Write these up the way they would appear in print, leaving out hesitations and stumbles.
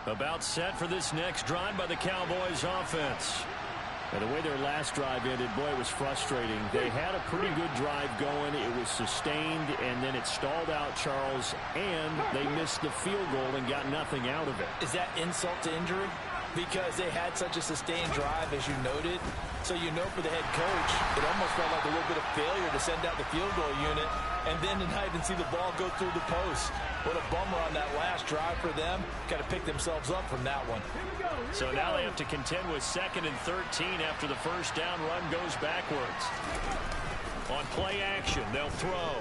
About set for this next drive by the Cowboys offense. And the way their last drive ended, boy, it was frustrating. They had a pretty good drive going. It was sustained, and then it stalled out, Charles, and they missed the field goal and got nothing out of it. Is that insult to injury? Because they had such a sustained drive, as you noted. So you know for the head coach, it almost felt like a little bit of failure to send out the field goal unit and then to not even see the ball go through the post. What a bummer on that last drive for them. Got to pick themselves up from that one. So now they have to contend with 2nd and 13 after the first down run goes backwards. On play action, they'll throw.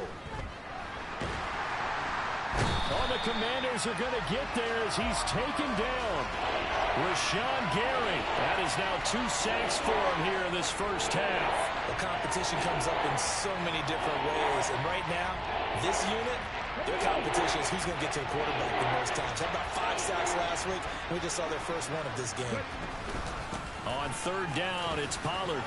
Oh, the Commanders are going to get there as he's taken down. Rashawn Gary. That is now 2 sacks for him here in this first half. The competition comes up in so many different ways. And right now, this unit, their competition is who's going to get to the quarterback the most times. How about 5 sacks last week? We just saw their first one of this game. On 3rd down, it's Pollard.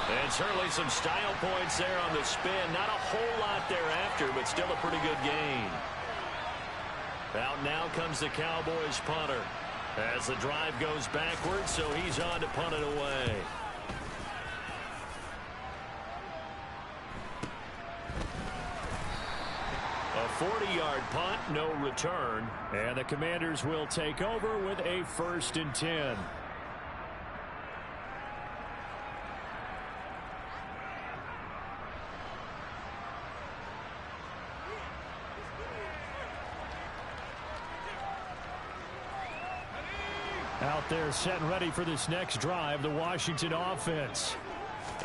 And certainly some style points there on the spin. Not a whole lot thereafter, but still a pretty good gain. Out now comes the Cowboys punter as the drive goes backwards, so he's on to punt it away. A 40-yard punt, no return, and the Commanders will take over with a 1st and 10. Out there set and ready for this next drive, the Washington offense.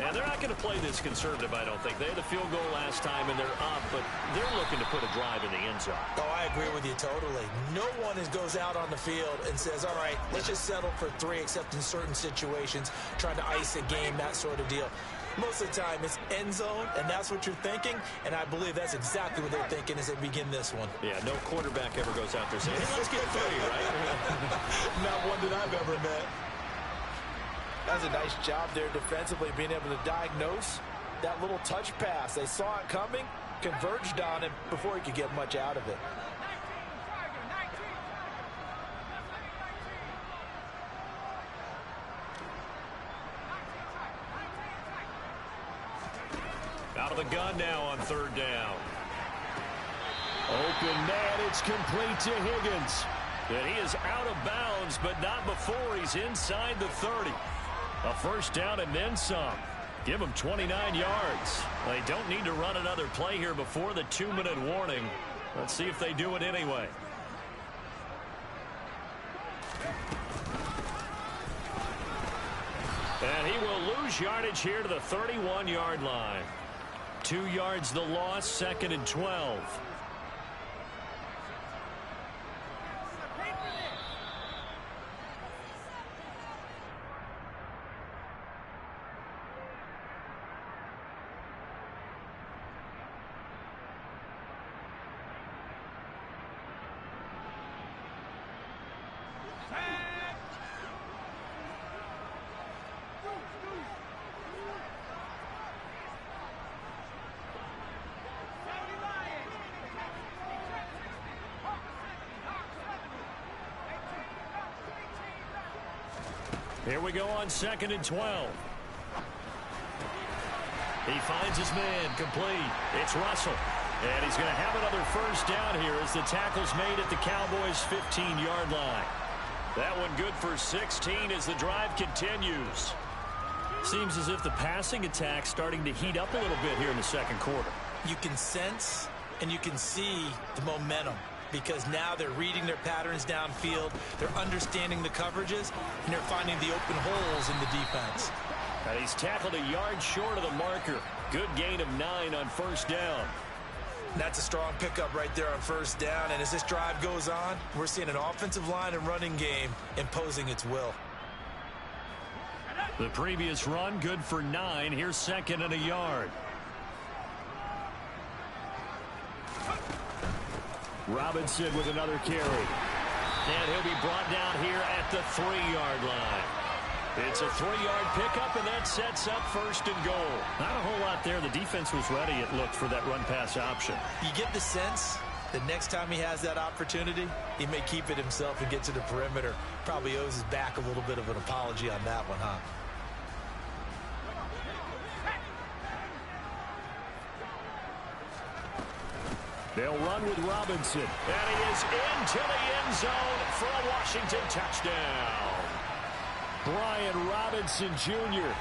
And they're not going to play this conservative, I don't think. They had the field goal last time, and they're up, but they're looking to put a drive in the end zone. Oh, I agree with you totally. No one goes out on the field and says, all right, let's just settle for 3, except in certain situations, trying to ice a game, that sort of deal. Most of the time, it's end zone, and that's what you're thinking, and I believe that's exactly what they're thinking as they begin this one. Yeah, no quarterback ever goes out there saying, hey, let's get 3, right? Not one that I've ever met. That's a nice job there defensively, being able to diagnose that little touch pass. They saw it coming, converged on it before he could get much out of it. Out of the gun now on 3rd down. Open man, it's complete to Higgins. And he is out of bounds, but not before he's inside the 30. A 1st down and then some. Give him 29 yards. They don't need to run another play here before the 2-minute warning. Let's see if they do it anyway. And he will lose yardage here to the 31-yard line. 2 yards the loss, 2nd and 12. Here we go on 2nd and 12. He finds his man complete. It's Russell. And he's going to have another 1st down here as the tackle's made at the Cowboys' 15-yard line. That one good for 16 as the drive continues. Seems as if the passing attack's starting to heat up a little bit here in the 2nd quarter. You can sense and you can see the momentum, because now they're reading their patterns downfield, they're understanding the coverages, and they're finding the open holes in the defense. And he's tackled a yard short of the marker. Good gain of 9 on 1st down. That's a strong pickup right there on 1st down, and as this drive goes on, we're seeing an offensive line and running game imposing its will. The previous run good for 9. Here's 2nd and a yard. Robinson with another carry. And he'll be brought down here at the 3-yard line. It's a 3-yard pickup, and that sets up 1st and goal. Not a whole lot there. The defense was ready, it looked, for that run-pass option. You get the sense The next time he has that opportunity, he may keep it himself and get to the perimeter. Probably owes his back a little bit of an apology on that one, huh? They'll run with Robinson. And he is into the end zone for a Washington touchdown. Brian Robinson Jr.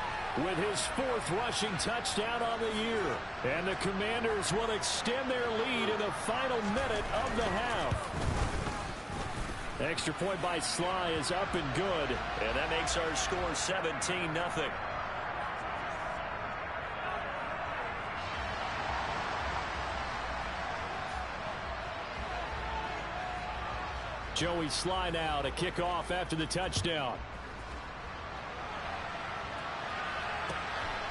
with his 4th rushing touchdown on the year. And the Commanders will extend their lead in the final minute of the half. Extra point by Sly is up and good. And that makes our score 17-0. Joey Sly now to kick off after the touchdown.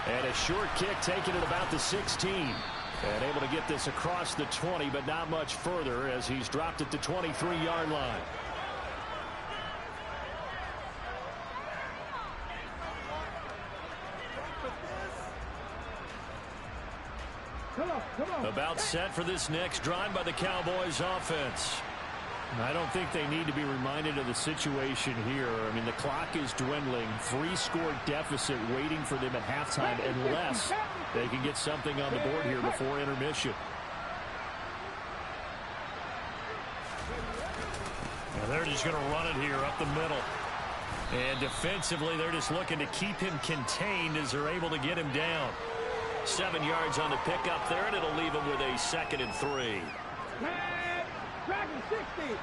And a short kick taken at about the 16. And able to get this across the 20, but not much further as he's dropped at the 23-yard line. About set for this next drive by the Cowboys offense. I don't think they need to be reminded of the situation here. I mean, the clock is dwindling. 3-score deficit waiting for them at halftime unless they can get something on the board here before intermission. And they're just going to run it here up the middle. And defensively, they're just looking to keep him contained as they're able to get him down. 7 yards on the pickup there, and it'll leave him with a 2nd and 3. Dragon 60.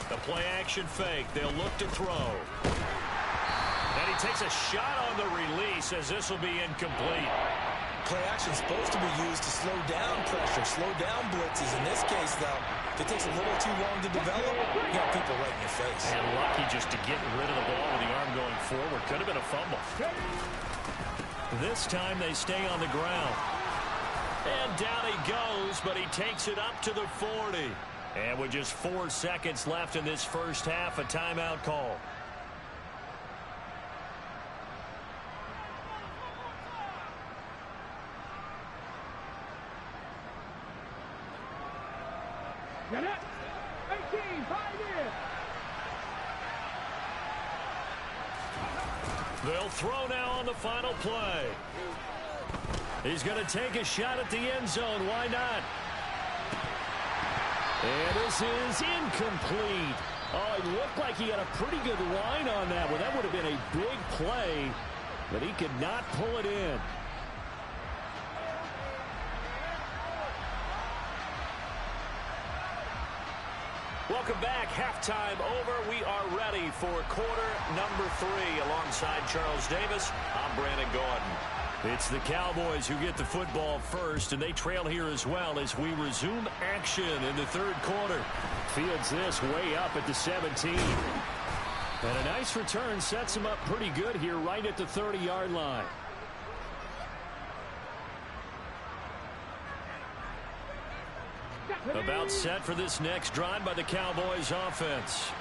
The play action fake. They'll look to throw. And he takes a shot on the release as this will be incomplete. Play action is supposed to be used to slow down pressure, slow down blitzes. In this case, though, if it takes a little too long to develop, you got people right in your face. And lucky just to get rid of the ball with the arm going forward. Could have been a fumble. This time they stay on the ground. And down he goes, but he takes it up to the 40. And with just 4 seconds left in this first half, a timeout call. Get it. 18, 5 in. They'll throw now on the final play. He's going to take a shot at the end zone. Why not? And this is incomplete. Oh, it looked like he had a pretty good line on that one. That would have been a big play, but he could not pull it in. Welcome back. Halftime over. We are ready for quarter number 3. Alongside Charles Davis, I'm Brandon Gordon. It's the Cowboys who get the football first, and they trail here as well as we resume action in the third quarter. Fields this way up at the 17. And a nice return sets him up pretty good here right at the 30-yard line. About set for this next drive by the Cowboys offense.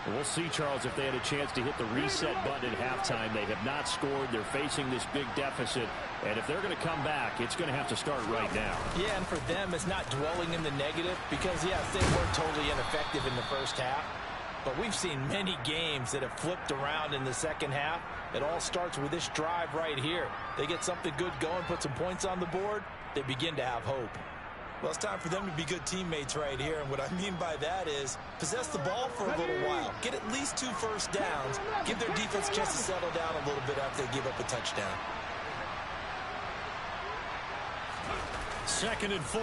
We'll see, Charles, if they had a chance to hit the reset button at halftime. They have not scored. They're facing this big deficit. And if they're going to come back, it's going to have to start right now. Yeah, and for them, it's not dwelling in the negative because, yes, they weren't totally ineffective in the first half. But we've seen many games that have flipped around in the second half. It all starts with this drive right here. They get something good going, put some points on the board, they begin to have hope. Well, it's time for them to be good teammates right here. And what I mean by that is possess the ball for a little while. Get at least 2 first downs. Give their defense a chance to settle down a little bit after they give up a touchdown. 2nd and 4.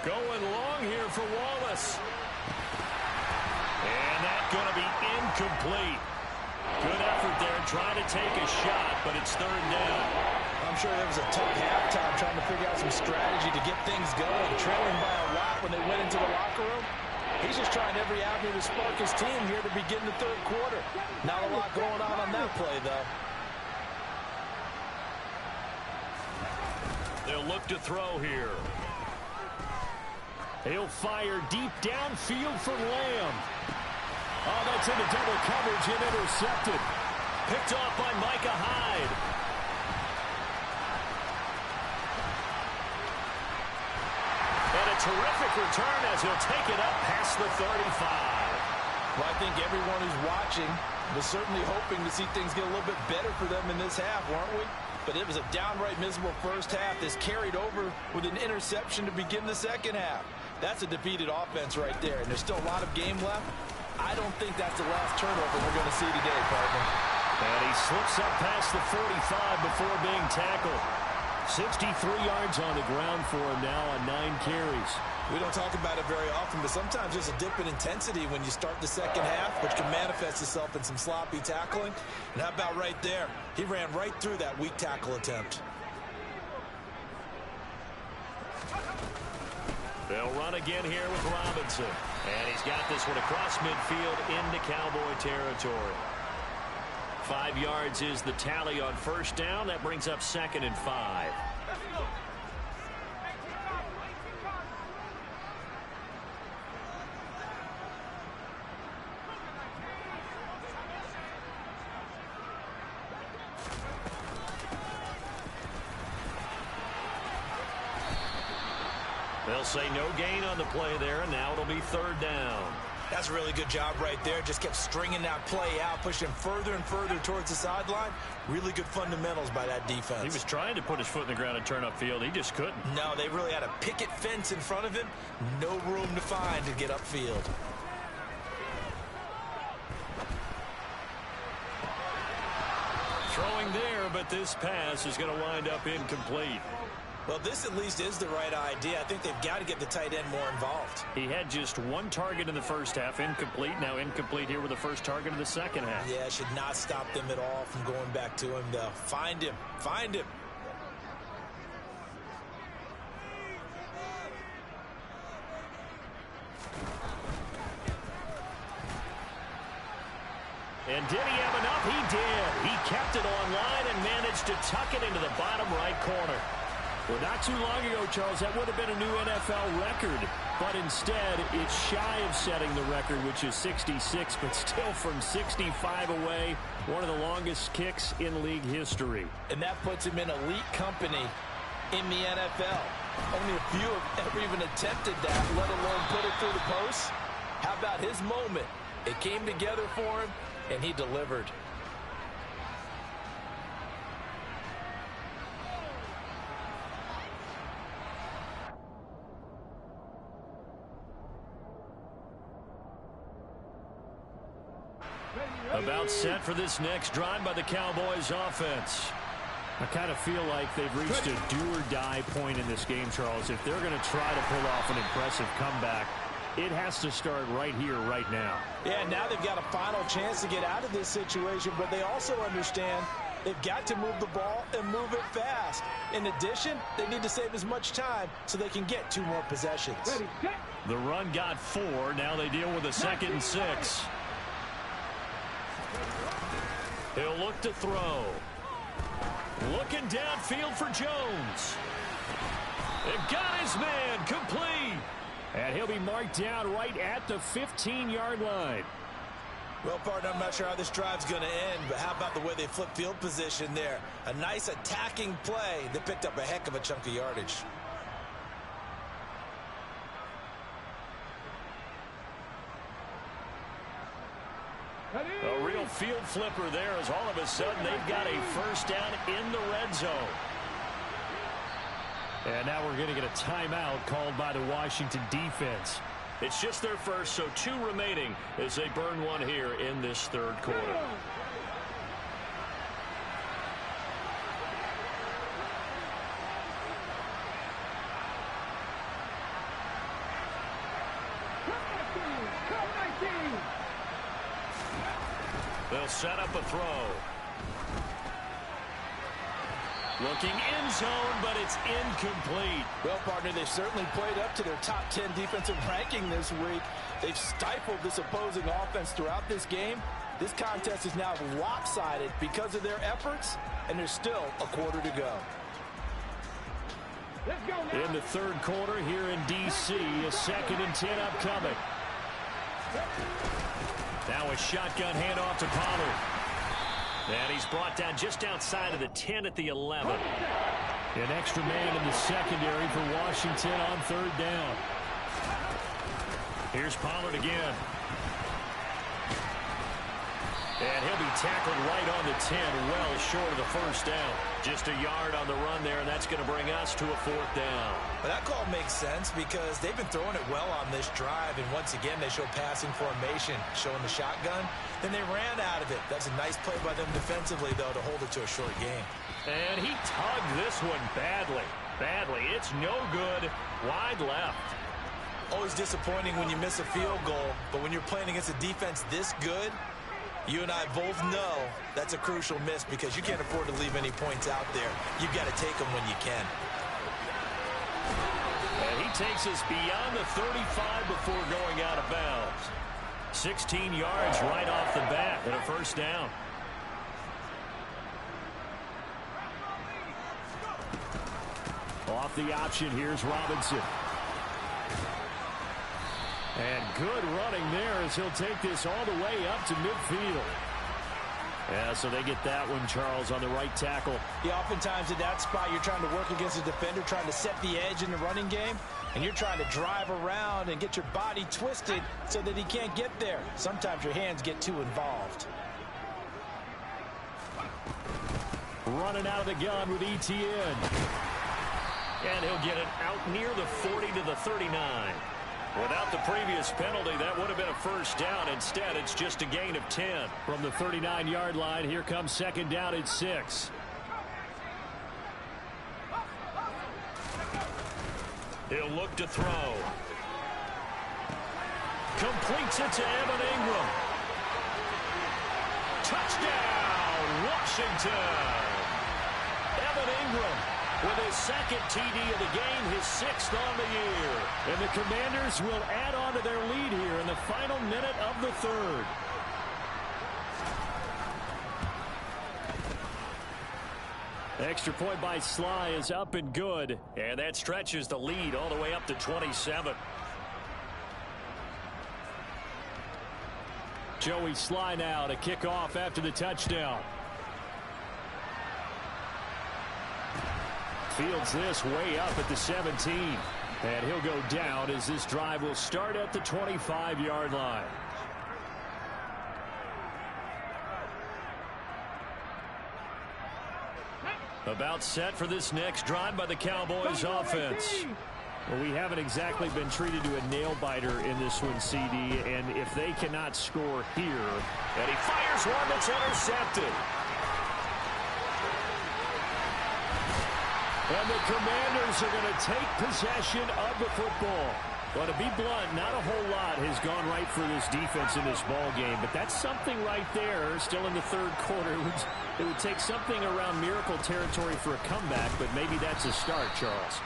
Going long here for Wallace. And that's going to be incomplete. Good effort there trying to take a shot, but it's 3rd down. I'm sure there was a tough halftime trying to figure out some strategy to get things going. Trailing by a lot when they went into the locker room. He's just trying every avenue to spark his team here to begin the third quarter. Not a lot going on that play, though. They'll look to throw here. He'll fire deep downfield for Lamb. Oh, that's into double coverage and intercepted. Picked off by Micah Hyde. And a terrific return as he'll take it up past the 35. Well, I think everyone who's watching was certainly hoping to see things get a little bit better for them in this half, weren't we? But it was a downright miserable first half. This carried over with an interception to begin the second half. That's a defeated offense right there, and there's still a lot of game left. I don't think that's the last turnover we're going to see today, partner. And he slips up past the 45 before being tackled. 63 yards on the ground for him now on 9 carries. We don't talk about it very often, but sometimes there's a dip in intensity when you start the second half, which can manifest itself in some sloppy tackling. And how about right there? He ran right through that weak tackle attempt. They'll run again here with Robinson. And he's got this one across midfield into Cowboy territory. 5 yards is the tally on first down. That brings up 2nd and 5. They'll say no gain on the play there, and now it'll be 3rd down. That's a really good job right there. Just kept stringing that play out, pushing further and further towards the sideline. Really good fundamentals by that defense. He was trying to put his foot in the ground and turn upfield. He just couldn't. No, they really had a picket fence in front of him. No room to find to get upfield. Throwing there, but this pass is going to wind up incomplete. Well, this at least is the right idea. I think they've got to get the tight end more involved. He had just 1 target in the first half, incomplete. Now incomplete here with the first target of the second half. Yeah, should not stop them at all from going back to him, though. Find him. Find him. And did he have enough? He did. He kept it online and managed to tuck it into the bottom right corner. Well, not too long ago, Charles, that would have been a new NFL record. But instead, it's shy of setting the record, which is 66, but still from 65 away, one of the longest kicks in league history. And that puts him in elite company in the NFL. Only a few have ever even attempted that, let alone put it through the post. How about his moment? It came together for him, and he delivered. About set for this next drive by the Cowboys offense. I kind of feel like they've reached a do-or-die point in this game, Charles. If they're going to try to pull off an impressive comeback, it has to start right here, right now. Yeah, now they've got a final chance to get out of this situation, but they also understand they've got to move the ball and move it fast. In addition, they need to save as much time so they can get 2 more possessions. The run got 4. Now they deal with a 2nd and 6. He'll look to throw. Looking downfield for Jones. And got his man complete. And he'll be marked down right at the 15-yard line. Well, partner, I'm not sure how this drive's going to end, but how about the way they flip field position there? A nice attacking play that picked up a heck of a chunk of yardage. A real field flipper there as all of a sudden they've got a first down in the red zone. And now we're going to get a timeout called by the Washington defense. It's just their first, so 2 remaining as they burn one here in this 3rd quarter. They'll set up a throw. Looking end zone, but it's incomplete. Well, partner, they've certainly played up to their top 10 defensive ranking this week. They've stifled this opposing offense throughout this game. This contest is now lopsided because of their efforts, and there's still a quarter to go. In the 3rd quarter here in D.C., a 2nd and 10 upcoming. Now a shotgun handoff to Pollard. And he's brought down just outside of the 10 at the 11. An extra man in the secondary for Washington on third down. Here's Pollard again. And he'll be tackled right on the 10, well short of the first down. Just a yard on the run there, and that's going to bring us to a fourth down. But that call makes sense because they've been throwing it well on this drive, and once again they show passing formation, showing the shotgun. Then they ran out of it. That's a nice play by them defensively, though, to hold it to a short game. And he tugged this one badly. It's no good. Wide left. Always disappointing when you miss a field goal, but when you're playing against a defense this good, you and I both know that's a crucial miss because you can't afford to leave any points out there. You've got to take them when you can. And he takes us beyond the 35 before going out of bounds. 16 yards right off the bat and a first down. Off the option, here's Robinson. And good running there as he'll take this all the way up to midfield. Yeah, so they get that one, Charles, on the right tackle. Yeah, oftentimes in that spot, you're trying to work against a defender, trying to set the edge in the running game, and you're trying to drive around and get your body twisted so that he can't get there. Sometimes your hands get too involved. Running out of the gun with Etienne. And he'll get it out near the 40 to the 39. Without the previous penalty, that would have been a first down. Instead, it's just a gain of 10. From the 39-yard line, here comes second down at 6. He'll look to throw. Completes it to Evan Ingram. Touchdown, Washington. Evan Ingram with his second TD of the game, his 6th on the year. And the Commanders will add on to their lead here in the final minute of the third. Extra point by Sly is up and good. And that stretches the lead all the way up to 27. Joey Sly now to kick off after the touchdown. Fields this way up at the 17. And he'll go down as this drive will start at the 25-yard line. About set for this next drive by the Cowboys offense. Well, we haven't exactly been treated to a nail-biter in this one, CD. And if they cannot score here. And he fires one that's intercepted. And the Commanders are going to take possession of the football. Well, to be blunt, not a whole lot has gone right for this defense in this ball game, but that's something right there. Still in the third quarter, it would take something around miracle territory for a comeback, but maybe that's a start, Charles.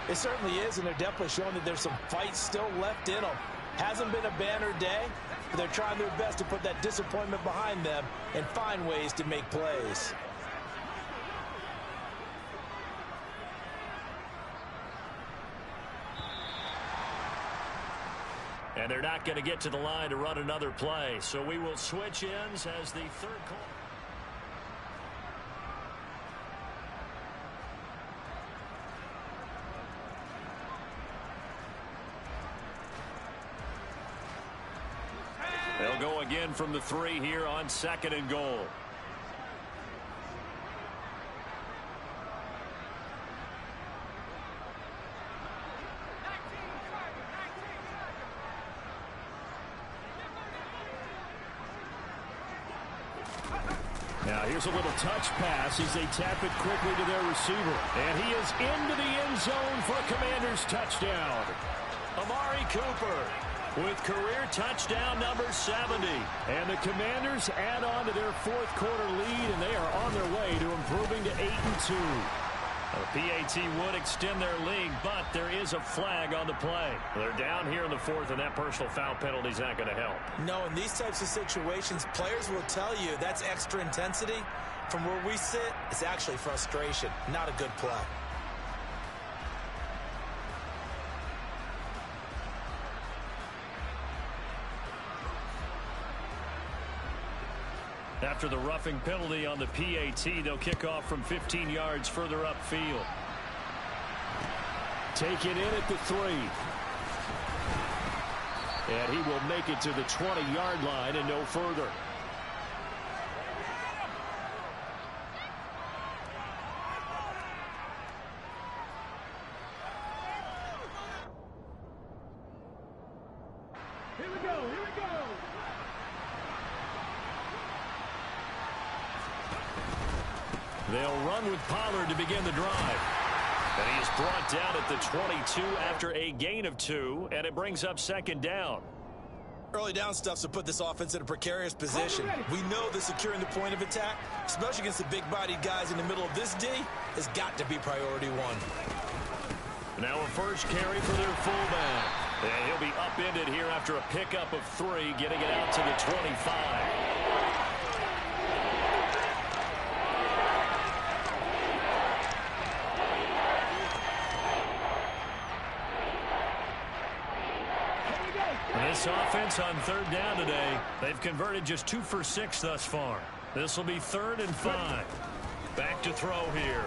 It certainly is, and they're definitely showing that there's some fight still left in them. Hasn't been a banner day, but they're trying their best to put that disappointment behind them and find ways to make plays. And they're not going to get to the line to run another play. So we will switch ends as the third quarter. They'll go again from the 3 here on 2nd and goal. Now here's a little touch pass as they tap it quickly to their receiver. And he is into the end zone for a Commanders touchdown. Amari Cooper with career touchdown number 70. And the Commanders add on to their fourth quarter lead, and they are on their way to improving to 8-2. The PAT would extend their lead, but there is a flag on the play. They're down here in the 4th, and that personal foul penalty is not going to help. No, in these types of situations, players will tell you that's extra intensity. From where we sit, it's actually frustration, not a good play. After the roughing penalty on the PAT, they'll kick off from 15 yards further upfield. Take it in at the 3. And he will make it to the 20-yard line and no further. Here we go, here we go. They'll run with Pollard to begin the drive. And he is brought down at the 22 after a gain of 2, and it brings up second down. Early down stuff's to put this offense in a precarious position. We know that securing the point of attack, especially against the big-bodied guys in the middle of this D, has got to be priority 1. Now a first carry for their fullback. And he'll be upended here after a pickup of 3, getting it out to the 25. This offense on third down today, they've converted just 2 for 6 thus far. This will be 3rd and 5. Back to throw here.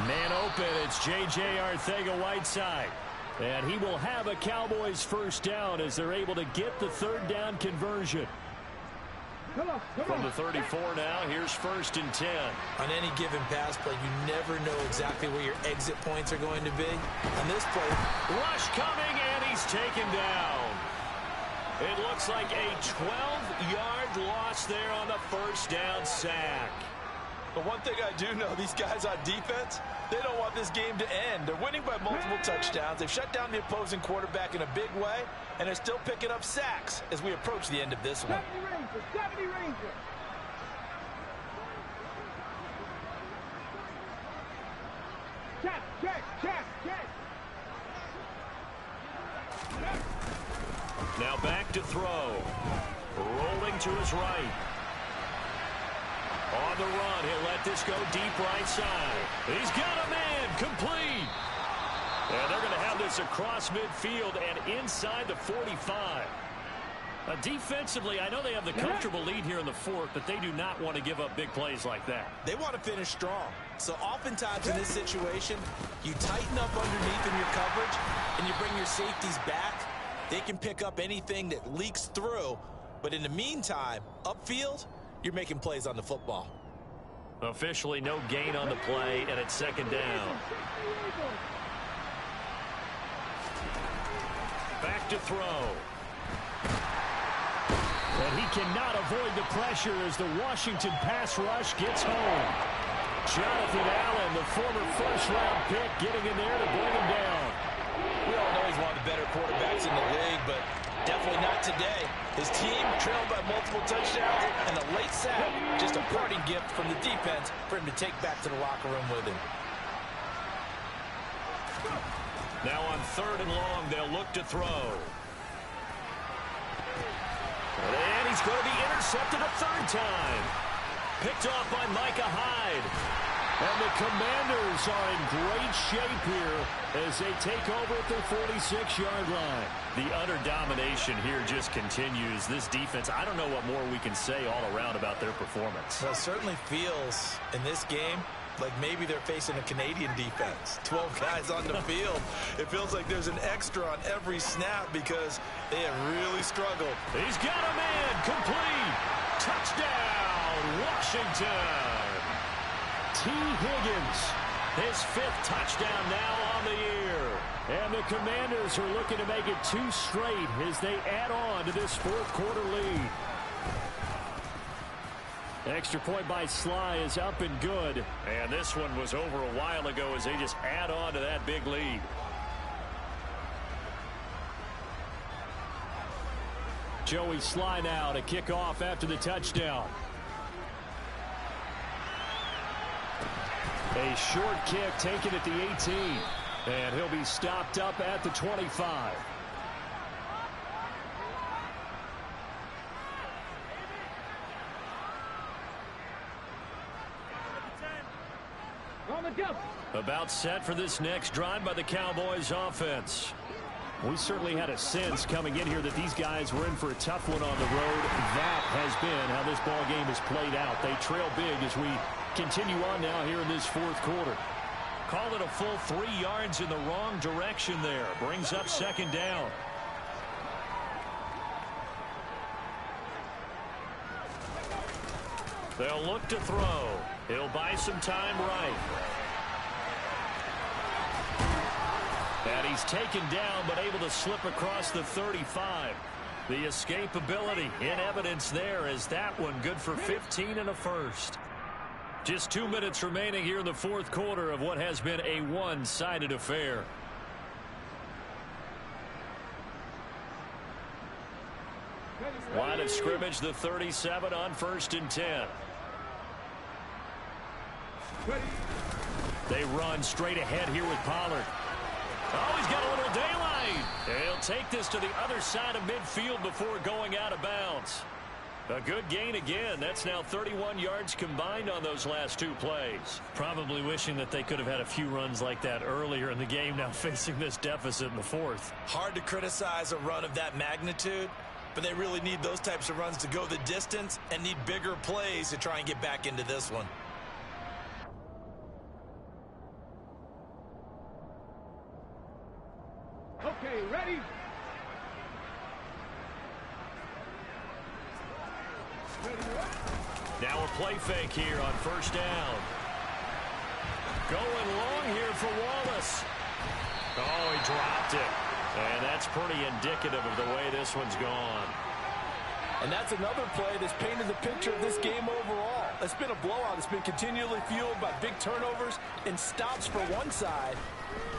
Man open, it's J.J. Arcega-Whiteside. And he will have a Cowboys first down as they're able to get the third down conversion. From the 34 now, here's 1st and 10. On any given pass play, you never know exactly where your exit points are going to be. On this play, rush coming, and he's taken down. It looks like a 12-yard loss there on the first down sack. But one thing I do know, these guys on defense, they don't want this game to end. They're winning by multiple touchdowns. They've shut down the opposing quarterback in a big way, and they're still picking up sacks as we approach the end of this one. 70 Rangers. Check. Now back to throw. Rolling to his right. On the run, he'll let this go deep right side. He's got a man, complete. And they're going to have this across midfield and inside the 45. Defensively, I know they have the comfortable lead here in the 4th, but they do not want to give up big plays like that. They want to finish strong. So oftentimes in this situation, you tighten up underneath in your coverage, and you bring your safeties back. They can pick up anything that leaks through. But in the meantime, upfield, you're making plays on the football. Officially no gain on the play, and it's second down. Back to throw. And he cannot avoid the pressure as the Washington pass rush gets home. Jonathan Allen, the former first-round pick, getting in there to bring him down. We all know he's one of the better quarterbacks in the league, but definitely not today. His team trailed by multiple touchdowns, and a late sack, just a parting gift from the defense for him to take back to the locker room with him. Now on 3rd and long, they'll look to throw. And he's going to be intercepted a 3rd time. Picked off by Micah Hyde. And the Commanders are in great shape here as they take over at their 46-yard line. The utter domination here just continues. This defense, I don't know what more we can say all around about their performance. Well, it certainly feels in this game like maybe they're facing a Canadian defense. 12 guys on the field. It feels like there's an extra on every snap because they have really struggled. He's got a man, complete. Touchdown, Washington. T. Higgins, his 5th touchdown now on the year. And the Commanders are looking to make it 2 straight as they add on to this 4th quarter lead. Extra point by Sly is up and good. And this one was over a while ago as they just add on to that big lead. Joey Sly now to kick off after the touchdown. A short kick taken at the 18. And he'll be stopped up at the 25. On the jump. About set for this next drive by the Cowboys offense. We certainly had a sense coming in here that these guys were in for a tough one on the road. That has been how this ball game has played out. They trail big as we continue on now here in this fourth quarter. Call it a full 3 yards in the wrong direction there. Brings up second down. They'll look to throw. He'll buy some time right. And he's taken down but able to slip across the 35. The escapability in evidence there as that one good for 15 and a first. Just 2 minutes remaining here in the fourth quarter of what has been a one-sided affair. Line of scrimmage, the 37 on 1st and 10. They run straight ahead here with Pollard. Oh, he's got a little daylight. He'll take this to the other side of midfield before going out of bounds. A good gain again. That's now 31 yards combined on those last 2 plays. Probably wishing that they could have had a few runs like that earlier in the game, now facing this deficit in the fourth. Hard to criticize a run of that magnitude, but they really need those types of runs to go the distance and need bigger plays to try and get back into this one. Okay, ready? Now a play fake here on 1st down. Going long here for Wallace. Oh, he dropped it. And that's pretty indicative of the way this one's gone. And that's another play that's painted the picture of this game overall. It's been a blowout. It's been continually fueled by big turnovers and stops for one side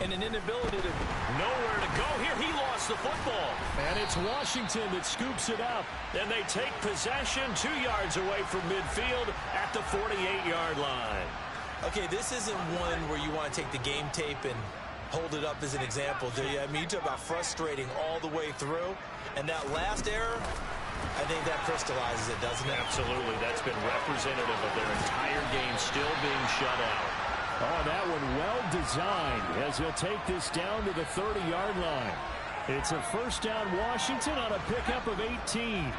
and an inability to... Nowhere to go here. He lost the football. And it's Washington that scoops it up. And they take possession 2 yards away from midfield at the 48-yard line. Okay, this isn't one where you want to take the game tape and hold it up as an example, do you? I mean, you talk about frustrating all the way through. And that last error, I think that crystallizes it, doesn't it? Absolutely. That's been representative of their entire game still being shut out. Oh, that one well designed as he'll take this down to the 30-yard line. It's a 1st down Washington on a pickup of 18.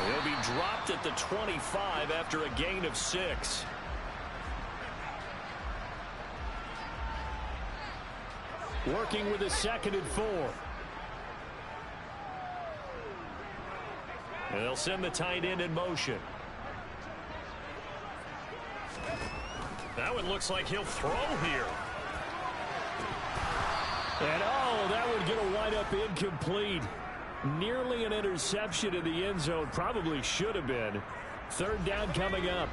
He'll be dropped at the 25 after a gain of 6. Working with a 2nd and 4. And they'll send the tight end in motion. That one looks like he'll throw here. And oh, that would get a wind-up incomplete. Nearly an interception in the end zone. Probably should have been. 3rd down coming up.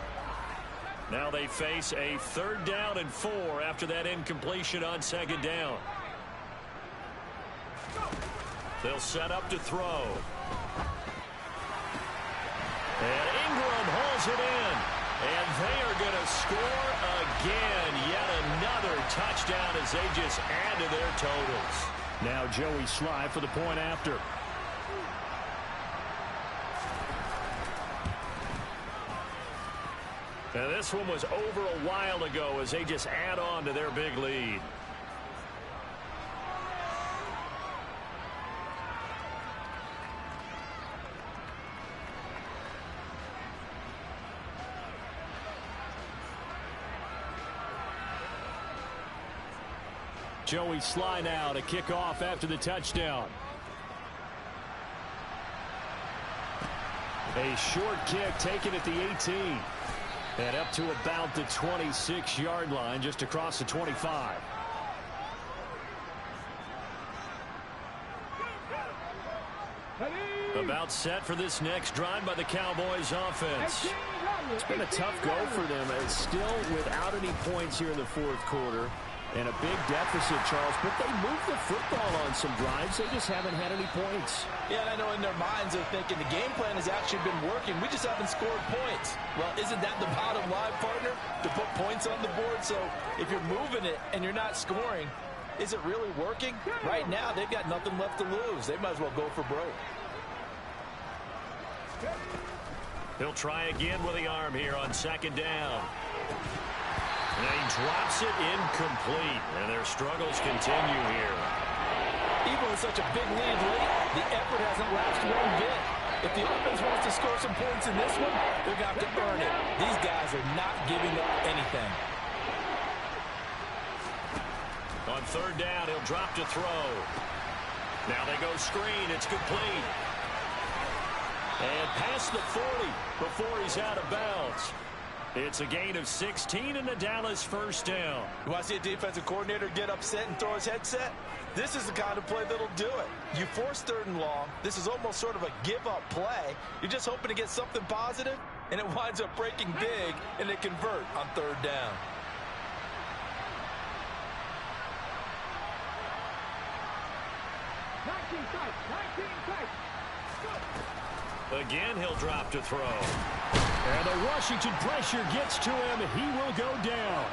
Now they face a 3rd down and 4 after that incompletion on 2nd down. They'll set up to throw. And Ingram hauls it in. And they are going to score again. Yet another touchdown as they just add to their totals. Now Joey Sly for the point after. Now this one was over a while ago as they just add on to their big lead. Joey Sly now to kick off after the touchdown. A short kick taken at the 18. And up to about the 26-yard line, just across the 25. About set for this next drive by the Cowboys offense. It's been a tough go for them. It's still without any points here in the fourth quarter. And a big deficit, Charles, but they moved the football on some drives. They just haven't had any points. Yeah, and I know in their minds they're thinking the game plan has actually been working. We just haven't scored points. Well, isn't that the bottom line, partner? To put points on the board? So if you're moving it and you're not scoring, is it really working? Right now, they've got nothing left to lose. They might as well go for broke. He'll try again with the arm here on second down. And he drops it incomplete. And their struggles continue here. Even with such a big lead late, the effort hasn't lapsed one bit. If the offense wants to score some points in this one, they're going to have to earn it. These guys are not giving up anything. On third down, he'll drop to throw. Now they go screen. It's complete. And past the 40 before he's out of bounds. It's a gain of 16 and a Dallas first down. You want to see a defensive coordinator get upset and throw his headset? This is the kind of play that'll do it. You force third and long. This is almost sort of a give-up play. You're just hoping to get something positive, and it winds up breaking big, and they convert on third down. Again, he'll drop to throw. And the Washington pressure gets to him. He will go down.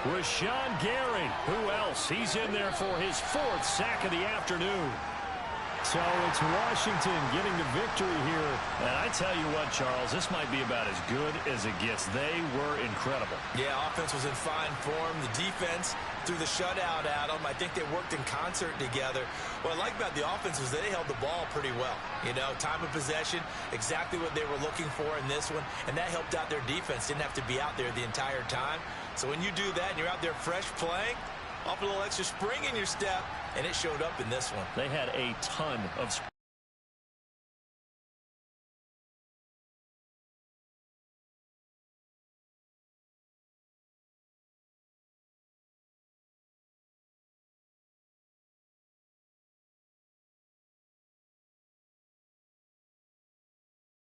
Rashawn Gary. Who else? He's in there for his 4th sack of the afternoon. So it's Washington getting the victory here. And I tell you what, Charles, this might be about as good as it gets. They were incredible. Yeah, offense was in fine form. The defense threw the shutout at them. I think they worked in concert together. What I like about the offense was they held the ball pretty well. You know, time of possession, exactly what they were looking for in this one, and that helped out their defense. Didn't have to be out there the entire time. So when you do that and you're out there fresh playing, off a little extra spring in your step, and it showed up in this one. They had a ton of